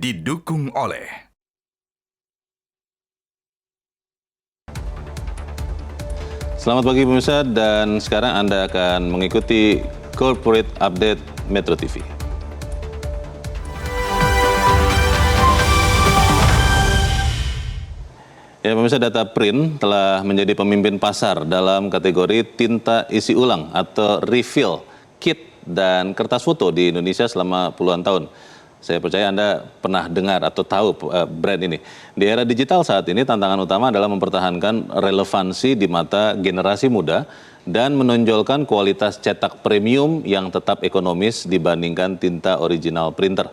didukung oleh Selamat pagi pemirsa, dan sekarang Anda akan mengikuti Corporate Update Metro TV. Ya pemirsa, Data Print telah menjadi pemimpin pasar dalam kategori tinta isi ulang atau refill, kit, dan kertas foto di Indonesia selama puluhan tahun. Saya percaya Anda pernah dengar atau tahu brand ini. Di era digital saat ini, tantangan utama adalah mempertahankan relevansi di mata generasi muda dan menonjolkan kualitas cetak premium yang tetap ekonomis dibandingkan tinta original printer.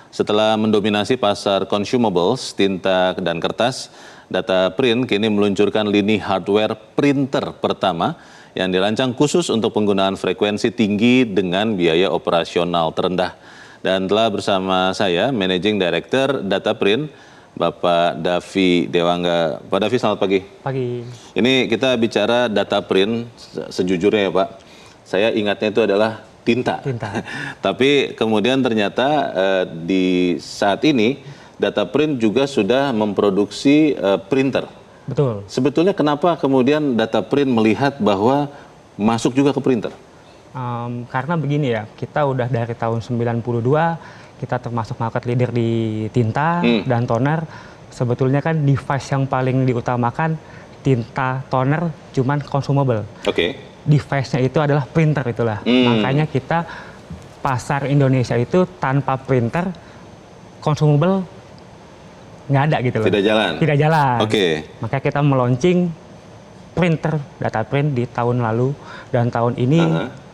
Setelah mendominasi pasar consumables, tinta, dan kertas, Data Print kini meluncurkan lini hardware printer pertama yang dirancang khusus untuk penggunaan frekuensi tinggi dengan biaya operasional terendah. Dan telah bersama saya, Managing Director Data Print, Bapak Davi Dewangga. Pak Davi, selamat pagi. Pagi. Ini kita bicara Data Print, sejujurnya ya Pak, saya ingatnya itu adalah tinta. Tapi kemudian ternyata di saat ini, Data Print juga sudah memproduksi printer. Betul. Sebetulnya kenapa kemudian Data Print melihat bahwa masuk juga ke printer? Karena begini ya, kita udah dari tahun 92, kita termasuk market leader di tinta dan toner. Sebetulnya kan device yang paling diutamakan tinta, toner, cuman consumable. Oke. Device-nya itu adalah printer itulah. Makanya kita pasar Indonesia itu tanpa printer, consumable nggak ada gitu loh. Tidak jalan? Tidak jalan. Oke. Makanya kita meluncing printer Data Print di tahun lalu, dan tahun ini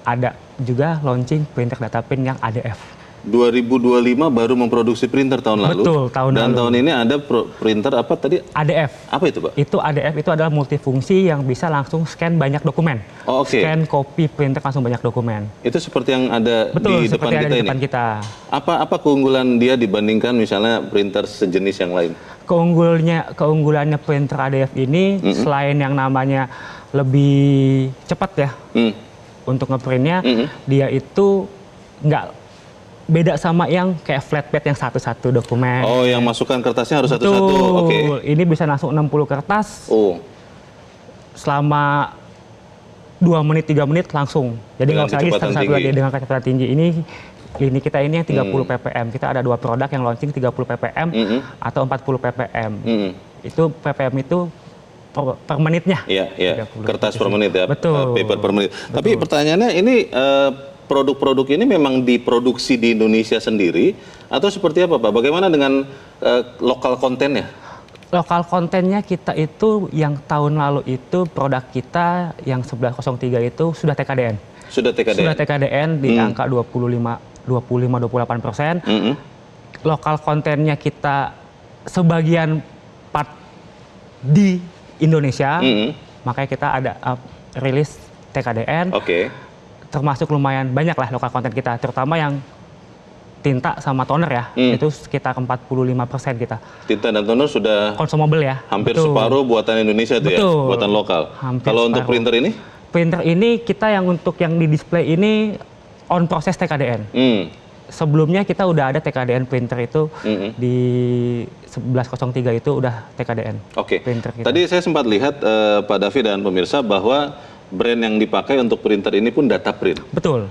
ada juga launching printer Data Print yang ADF. 2025 baru memproduksi printer tahun lalu. Betul, tahun dan lalu. Tahun ini ada printer apa tadi? ADF. Apa itu, Pak? Itu ADF itu adalah multifungsi yang bisa langsung scan banyak dokumen. Oh, oke. Scan, copy, printer langsung banyak dokumen. Itu seperti yang ada Betul, di depan seperti kita ada di ini. depan kita. Apa keunggulan dia dibandingkan misalnya printer sejenis yang lain? Keunggulannya printer ADF ini selain yang namanya lebih cepat ya untuk ngeprintnya, dia itu nggak beda sama yang kayak flatbed yang satu-satu dokumen. Oh, yang masukkan kertasnya harus satu-satu. Oke. Ini bisa langsung 60 kertas. Oh. Selama 2 menit, 3 menit langsung. Jadi nggak usah lagi satu-satu lagi dengan kecepatan tinggi. Ini kita ini yang 30 ppm. Kita ada 2 produk yang launching 30 ppm atau 40 ppm. Itu ppm itu per menitnya. Iya. Kertas per menit ya. Betul. Paper per menit. Tapi pertanyaannya ini produk-produk ini memang diproduksi di Indonesia sendiri atau seperti apa, Pak? Bagaimana dengan lokal kontennya? Lokal kontennya kita itu yang tahun lalu itu produk kita yang 1103 itu sudah TKDN. Sudah TKDN? Sudah TKDN di angka 25-28%. Lokal kontennya kita sebagian part di Indonesia, makanya kita ada rilis TKDN. Oke. Termasuk lumayan banyak lah lokal konten kita, terutama yang tinta sama toner ya, itu sekitar 45% kita. Tinta dan toner sudah consumable ya. Hampir separuh buatan Indonesia itu ya, buatan lokal. Kalau untuk printer ini? Printer ini kita yang untuk yang di display ini on proses TKDN. Sebelumnya kita udah ada TKDN printer itu di 1103 itu udah TKDN. Oke. Printer kita. Tadi saya sempat lihat Pak Davi dan pemirsa bahwa brand yang dipakai untuk printer ini pun Data Print. Betul.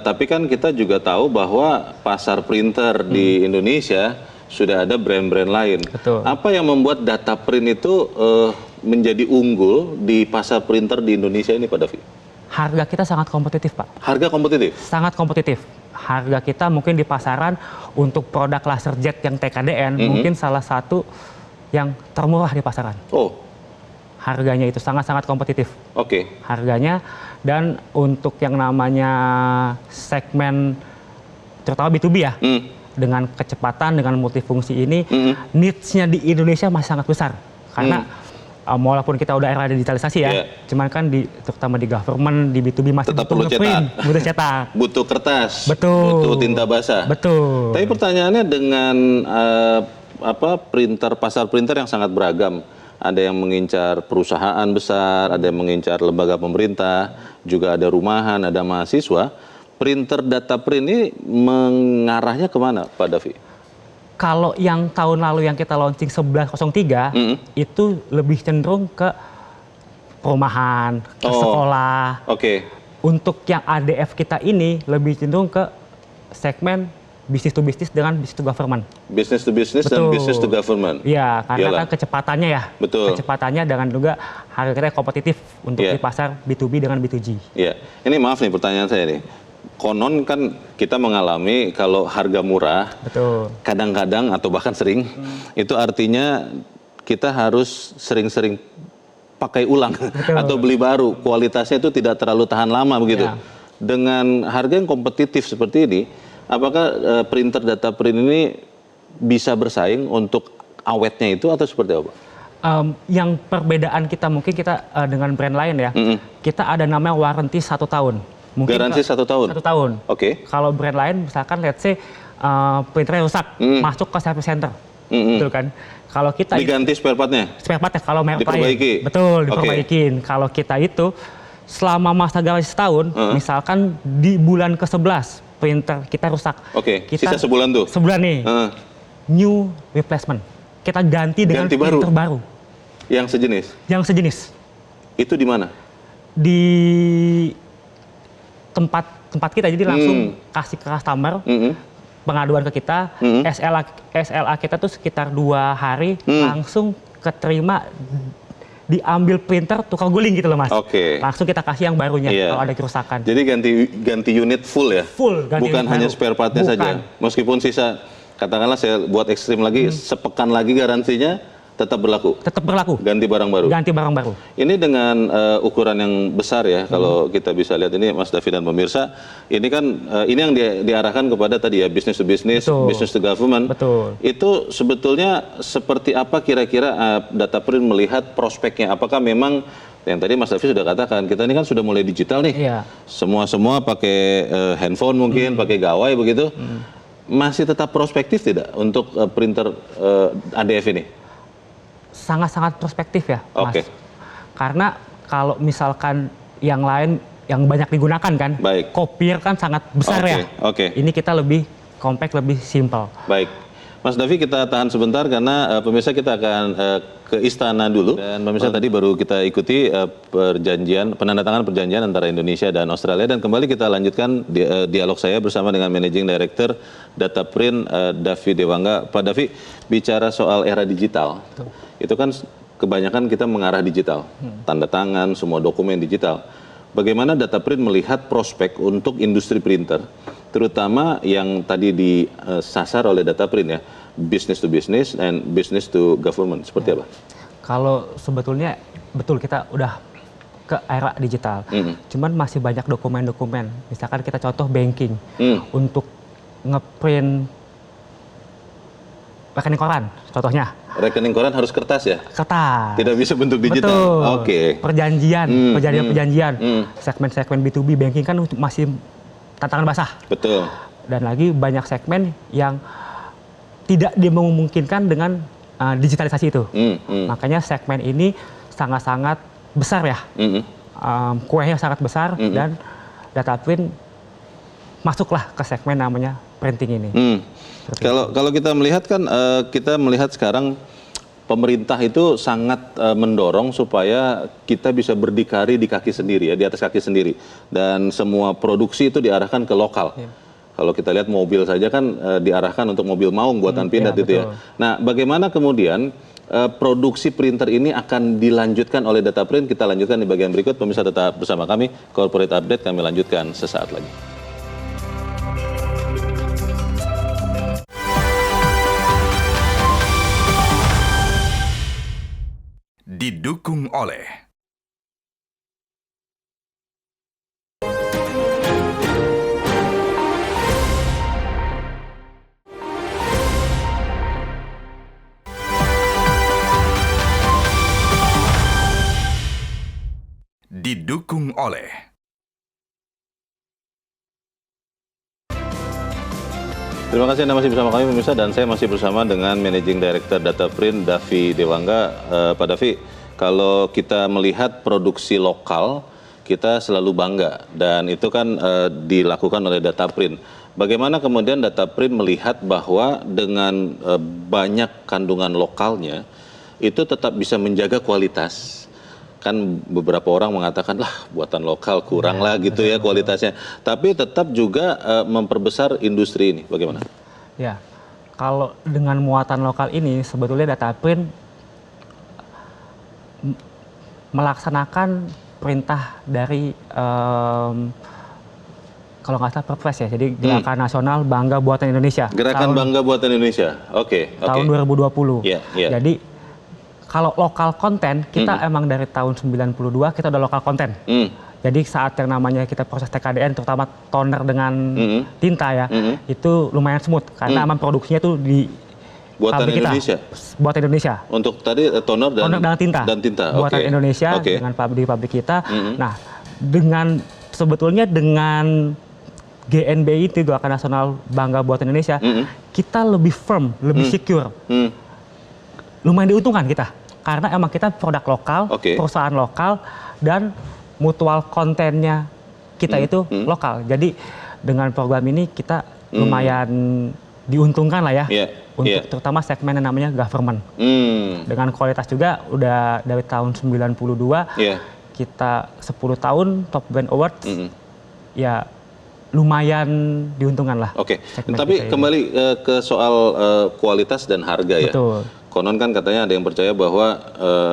Tapi kan kita juga tahu bahwa pasar printer di Indonesia sudah ada brand-brand lain. Betul. Apa yang membuat Data Print itu menjadi unggul di pasar printer di Indonesia ini, Pak Davi? Harga kita sangat kompetitif, Pak. Harga kompetitif? Sangat kompetitif. Harga kita mungkin di pasaran untuk produk laserjet yang TKDN mungkin salah satu yang termurah di pasaran. Oh. Harganya itu sangat-sangat kompetitif. Oke. Harganya, dan untuk yang namanya segmen terutama B2B ya, dengan kecepatan, dengan multifungsi ini, needs-nya di Indonesia masih sangat besar. Karena walaupun kita udah era digitalisasi ya, cuman kan terutama di government, di B2B masih tetap butuh perlu cetak. Butuh kertas. Betul. Butuh tinta basah. Betul. Tapi pertanyaannya dengan pasar printer yang sangat beragam. Ada yang mengincar perusahaan besar, ada yang mengincar lembaga pemerintah, juga ada rumahan, ada mahasiswa. Printer Data Print ini mengarahnya kemana, Pak Davi? Kalau yang tahun lalu yang kita launching 1103 itu lebih cenderung ke perumahan, ke sekolah. Oke. Untuk yang ADF kita ini lebih cenderung ke segmen business to business dengan business to government. Business to business dan Betul. business to government. Iya, karena Iyalah. kan kecepatannya ya. Betul. Kecepatannya dengan juga harga kita kompetitif untuk Iya. di pasar B2B dengan B2G. Iya, ini maaf nih pertanyaan saya nih. Konon kan kita mengalami kalau harga murah, Betul. kadang-kadang atau bahkan sering, itu artinya kita harus sering-sering pakai ulang atau beli baru. Kualitasnya itu tidak terlalu tahan lama begitu. Ya. Dengan harga yang kompetitif seperti ini, apakah printer data print ini bisa bersaing untuk awetnya itu atau seperti apa? Yang perbedaan kita mungkin kita dengan brand lain ya, kita ada namanya warranty 1 tahun. Mungkin Garansi 1 tahun? 1 tahun. Oke. Kalau brand lain misalkan let's say printernya rusak, masuk ke service center. Betul kan? Kalau kita Diganti spare partnya? spare part ya kalau merek Diperbaiki? lain. Betul, Oke. diperbaikin. Kalau kita itu selama masa garansi setahun, misalkan di bulan ke-11 printer kita rusak. Oke, Kita sisa sebulan tuh? Sebulan nih. Heeh. New replacement. Kita ganti dengan Ganti baru? printer baru Yang sejenis? yang sejenis. Itu di mana? Di tempat kita, jadi langsung kasih ke customer, pengaduan ke kita, SLA kita tuh sekitar 2 hari langsung keterima, diambil printer tukar guling gitu loh Mas. Oke. Langsung kita kasih yang barunya Iya. kalau ada kerusakan. Jadi ganti unit full ya? Full ganti Bukan unit hanya baru. spare partnya Bukan. saja. Meskipun sisa, katakanlah saya buat ekstrim lagi, sepekan lagi garansinya tetap berlaku. Tetap berlaku. Ganti barang baru. Ganti barang baru. Ini dengan ukuran yang besar ya, kalau kita bisa lihat ini Mas Davi dan pemirsa, ini kan ini yang diarahkan kepada tadi ya, business to business, Betul. business to government. Betul. Itu sebetulnya seperti apa kira-kira Data Print melihat prospeknya? Apakah memang yang tadi Mas Davi sudah katakan, kita ini kan sudah mulai digital nih. Iya. Semua pakai handphone mungkin, pakai gawai begitu. Masih tetap prospektif tidak untuk printer ADF ini? Sangat-sangat prospektif ya, Mas. Oke. Karena kalau misalkan yang lain yang banyak digunakan kan, Baik. copier kan sangat besar Oke, ya. oke. Ini kita lebih compact, lebih simple. Baik, Mas Davi kita tahan sebentar karena pemirsa kita akan ke istana dulu. Dan pemirsa tadi baru kita ikuti penandatangan perjanjian antara Indonesia dan Australia, dan kembali kita lanjutkan dialog saya bersama dengan Managing Director Data Print Davi Dewangga. Pak Davi, bicara soal era digital, itu kan kebanyakan kita mengarah digital, tanda tangan, semua dokumen digital. Bagaimana Data Print melihat prospek untuk industri printer, terutama yang tadi disasar oleh Data Print ya, business to business and business to government, seperti apa? Kalau sebetulnya betul kita udah ke era digital, cuman masih banyak dokumen-dokumen. Misalkan kita contoh banking, untuk ngeprint rekening koran, contohnya. Rekening koran harus kertas ya? Kertas. Tidak bisa bentuk digital? Betul. Oke. Perjanjian. Segmen-segmen B2B banking kan masih tantangan basah. Betul. Dan lagi banyak segmen yang tidak dimungkinkan dengan digitalisasi itu. Makanya segmen ini sangat-sangat besar ya. Kuenya sangat besar dan Data Print masuklah ke segmen namanya printing ini. Kalau kita melihat kan, kita melihat sekarang pemerintah itu sangat mendorong supaya kita bisa berdikari di kaki sendiri ya, di atas kaki sendiri, dan semua produksi itu diarahkan ke lokal. Kalau kita lihat mobil saja kan diarahkan untuk mobil maung buatan Pindad itu ya. Nah, bagaimana kemudian produksi printer ini akan dilanjutkan oleh Data Print? Kita lanjutkan di bagian berikut. Pemirsa tetap bersama kami. Corporate Update kami lanjutkan sesaat lagi. Didukung oleh Terima kasih Anda masih bersama kami pemirsa, dan saya masih bersama dengan Managing Director Data Print Davi Dewangga. Pak Davi, kalau kita melihat produksi lokal, kita selalu bangga, dan itu kan dilakukan oleh Data Print. Bagaimana kemudian Dataprint melihat bahwa dengan banyak kandungan lokalnya itu tetap bisa menjaga kualitas? Kan beberapa orang mengatakan lah buatan lokal kurang lah gitu ya kualitasnya. Tapi tetap juga memperbesar industri ini. Bagaimana? Ya, kalau dengan muatan lokal ini sebetulnya Dataprint melaksanakan perintah dari kalau nggak salah Perpres ya, jadi Gerakan Nasional Bangga Buatan Indonesia. Gerakan Bangga Buatan Indonesia, oke. Tahun 2020. Yeah. Jadi kalau lokal konten, kita emang dari tahun 92 kita udah lokal konten. Jadi saat yang namanya kita proses TKDN, terutama toner dengan tinta ya, itu lumayan smooth. Karena emang produksinya tuh di Buatan pabrik Indonesia? Buatan Indonesia. Untuk tadi toner dan tinta. Buatan Indonesia dengan pabrik kita. Nah, sebetulnya dengan GNBI itu Gerakan Nasional Bangga Buatan Indonesia, kita lebih firm, lebih secure. Lumayan diuntungkan kita. Karena emang kita produk lokal, perusahaan lokal, dan mutual kontennya kita itu lokal. Jadi dengan program ini kita lumayan diuntungkan lah ya. Untuk terutama segmen yang namanya government. Dengan kualitas juga udah dari tahun 92, kita 10 tahun Top Brand Awards, ya lumayan diuntungkan lah. Tapi kembali ke soal kualitas dan harga ya. Betul. Konon kan katanya ada yang percaya bahwa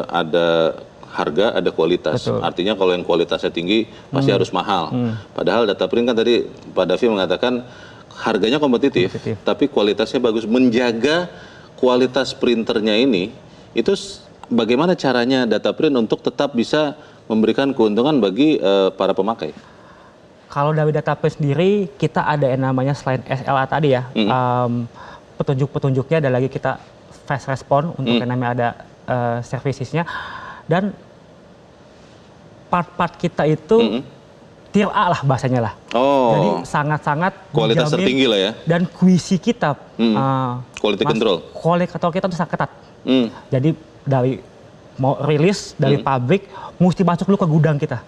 ada harga, ada kualitas. Artinya kalau yang kualitasnya tinggi pasti harus mahal. Padahal Dataprint kan tadi Pak Davi mengatakan harganya kompetitif, tapi kualitasnya bagus. Menjaga kualitas printernya ini, itu bagaimana caranya Dataprint untuk tetap bisa memberikan keuntungan bagi para pemakai? Kalau dari Dataprint sendiri, kita ada yang namanya selain SLA tadi ya, petunjuk-petunjuknya ada lagi kita fast respon untuk yang namanya ada servicesnya, dan part-part kita itu tier A lah bahasanya lah. Jadi sangat-sangat kualitas tertinggi lah ya. Dan QC kita, quality control. Quality control kita tuh sangat ketat. Jadi dari mau rilis dari pabrik, mesti masuk dulu ke gudang kita.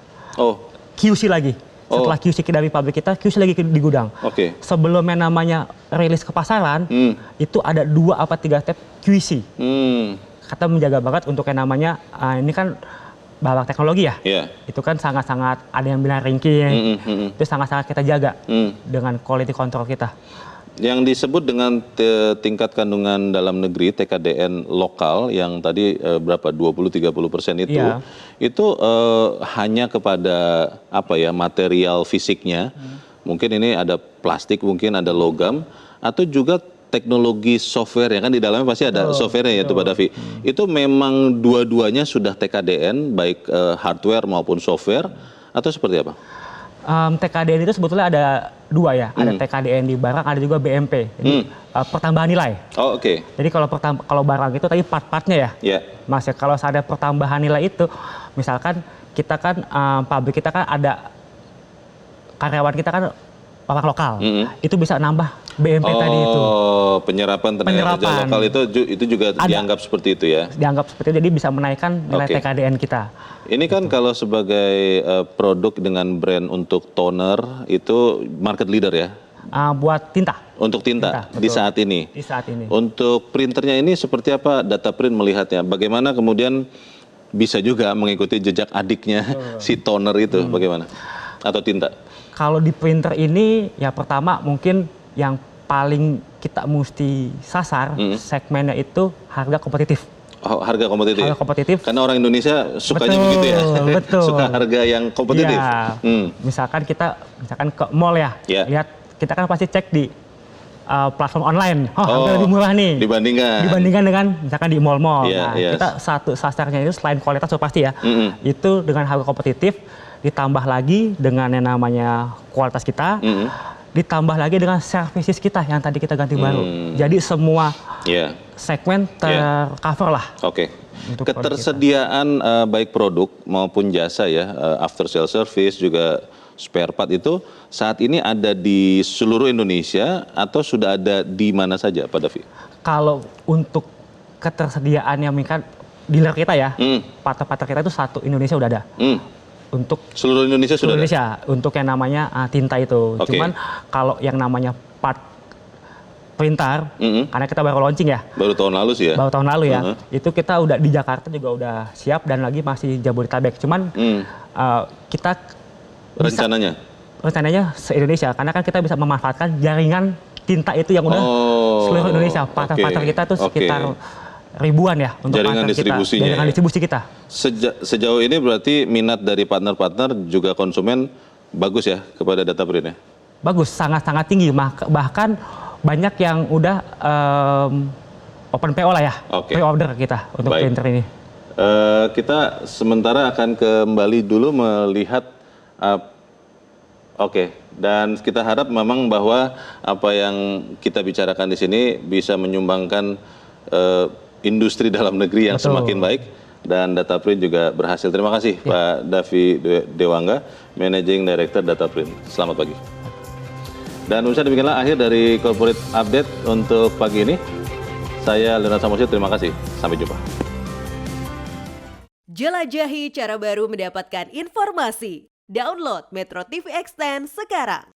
QC lagi. Setelah QC dari pabrik kita, QC lagi di gudang. Sebelum yang namanya rilis ke pasaran, itu ada 2 apa 3 step QC. Kita menjaga banget untuk yang namanya, ini kan barang teknologi ya. Itu kan sangat-sangat, ada yang bilang ringking, itu sangat-sangat kita jaga dengan quality control kita. Yang disebut dengan tingkat kandungan dalam negeri TKDN lokal yang tadi berapa 20-30% itu hanya kepada apa ya material fisiknya, mungkin ini ada plastik, mungkin ada logam, atau juga teknologi software ya kan di dalamnya pasti ada softwarenya ya itu Pak Davi. Itu memang dua-duanya sudah TKDN baik hardware maupun software atau seperti apa? TKDN itu sebetulnya ada 2 ya, ada TKDN di barang, ada juga BMP, jadi pertambahan nilai. Jadi kalau barang itu tadi part-partnya ya, Mas ya, kalau ada pertambahan nilai itu, misalkan kita kan pabrik kita kan ada karyawan kita kan orang lokal, itu bisa nambah BMP tadi itu. Penyerapan tenaga kerja lokal itu juga dianggap seperti itu ya? Dianggap seperti itu, jadi bisa menaikkan nilai TKDN kita. Ini kan kalau sebagai produk dengan brand untuk toner itu market leader ya? Buat tinta. Untuk tinta di saat ini? Di saat ini. Untuk printernya ini seperti apa Dataprint melihatnya? Bagaimana kemudian bisa juga mengikuti jejak adiknya si toner itu bagaimana? Atau tinta? Kalau di printer ini ya pertama mungkin yang paling kita mesti sasar segmennya itu harga kompetitif. Harga kompetitif. Harga kompetitif. Karena orang Indonesia sukanya begitu ya. Suka harga yang kompetitif. Ya, misalkan ke mall ya, lihat kita kan pasti cek di platform online. Harga lebih murah nih. Dibandingkan dengan misalkan di mall-mall. Kita satu sasarnya itu selain kualitas sudah pasti ya. Itu dengan harga kompetitif, ditambah lagi dengan yang namanya kualitas kita. Ditambah lagi dengan services kita yang tadi kita ganti baru. Jadi semua segmen tercover lah. Ketersediaan baik produk maupun jasa ya, after sale service juga spare part itu saat ini ada di seluruh Indonesia atau sudah ada di mana saja Pak Davi? Kalau untuk ketersediaan yang meningkat dealer kita ya, partner-partner kita itu satu Indonesia udah ada. untuk Seluruh Indonesia sudah seluruh ada? Indonesia untuk yang namanya tinta itu. Oke. Cuman kalau yang namanya part printer, karena kita baru launching ya, Baru tahun lalu sih ya? baru tahun lalu ya, Uh-huh. itu kita udah di Jakarta juga udah siap dan lagi masih Jabodetabek. Cuman kita bisa Rencananya? se-Indonesia, karena kan kita bisa memanfaatkan jaringan tinta itu yang udah seluruh Indonesia. Partner-partner kita tuh sekitar ribuan ya untuk Jaringan partner kita, distribusinya jaringan ya? distribusi kita. Sejauh ini berarti minat dari partner-partner juga konsumen bagus ya kepada Dataprint ya? Bagus, sangat-sangat tinggi. Bahkan banyak yang udah open PO lah ya, Oke. pre-order kita untuk Baik. printer ini. Kita sementara akan kembali dulu melihat dan kita harap memang bahwa apa yang kita bicarakan di sini bisa menyumbangkan industri dalam negeri yang Betul. semakin baik dan Dataprint juga berhasil. Terima kasih Pak Davi Dewangga, Managing Director Dataprint. Selamat pagi. Dan pemirsa, demikianlah akhir dari Corporate Update untuk pagi ini. Saya Leonard Samosir, terima kasih. Sampai jumpa. Jelajahi cara baru mendapatkan informasi. Download Metro TV Extend sekarang.